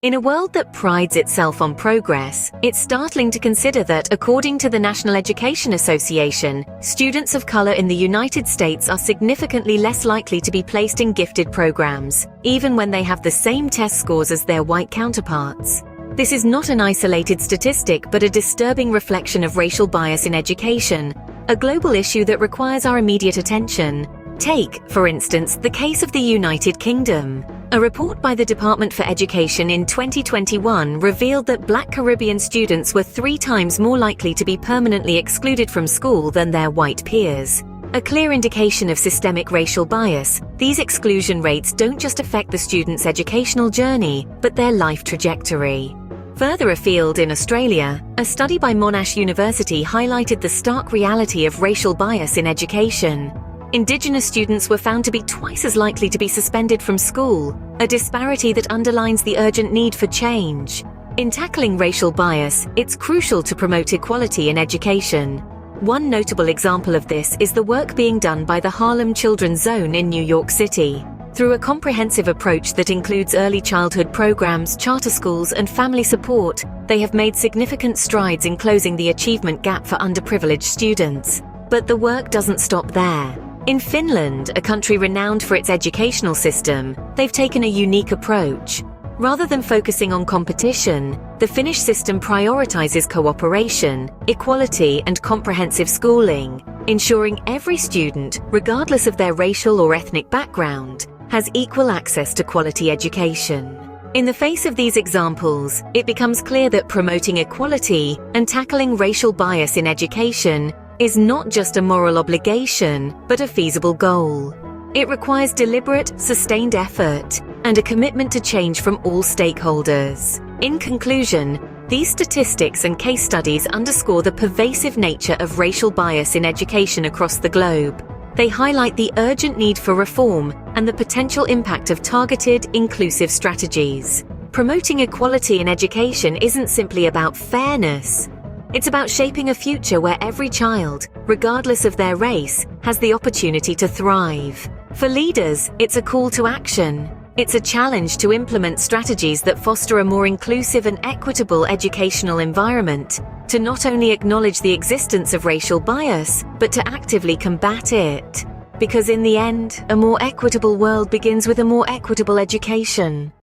In a world that prides itself on progress, it's startling to consider that, according to the National Education Association, students of color in the United States are significantly less likely to be placed in gifted programs, even when they have the same test scores as their white counterparts. This is not an isolated statistic, but a disturbing reflection of racial bias in education, a global issue that requires our immediate attention. Take, for instance, the case of the United Kingdom. A report by the Department for Education in 2021 revealed that Black Caribbean students were 3 times more likely to be permanently excluded from school than their white peers. A clear indication of systemic racial bias, these exclusion rates don't just affect the students' educational journey, but their life trajectory. Further afield in Australia, a study by Monash University highlighted the stark reality of racial bias in education. Indigenous students were found to be twice as likely to be suspended from school, a disparity that underlines the urgent need for change. In tackling racial bias, it's crucial to promote equality in education. One notable example of this is the work being done by the Harlem Children's Zone in New York City. Through a comprehensive approach that includes early childhood programs, charter schools, and family support, they have made significant strides in closing the achievement gap for underprivileged students. But the work doesn't stop there. In Finland, a country renowned for its educational system, they've taken a unique approach. Rather than focusing on competition, the Finnish system prioritizes cooperation, equality, and comprehensive schooling, ensuring every student, regardless of their racial or ethnic background, has equal access to quality education. In the face of these examples, it becomes clear that promoting equality and tackling racial bias in education is not just a moral obligation, but a feasible goal. It requires deliberate, sustained effort and a commitment to change from all stakeholders. In conclusion, these statistics and case studies underscore the pervasive nature of racial bias in education across the globe. They highlight the urgent need for reform and the potential impact of targeted, inclusive strategies. Promoting equality in education isn't simply about fairness. It's about shaping a future where every child, regardless of their race, has the opportunity to thrive. For leaders, it's a call to action. It's a challenge to implement strategies that foster a more inclusive and equitable educational environment, to not only acknowledge the existence of racial bias, but to actively combat it. Because in the end, a more equitable world begins with a more equitable education.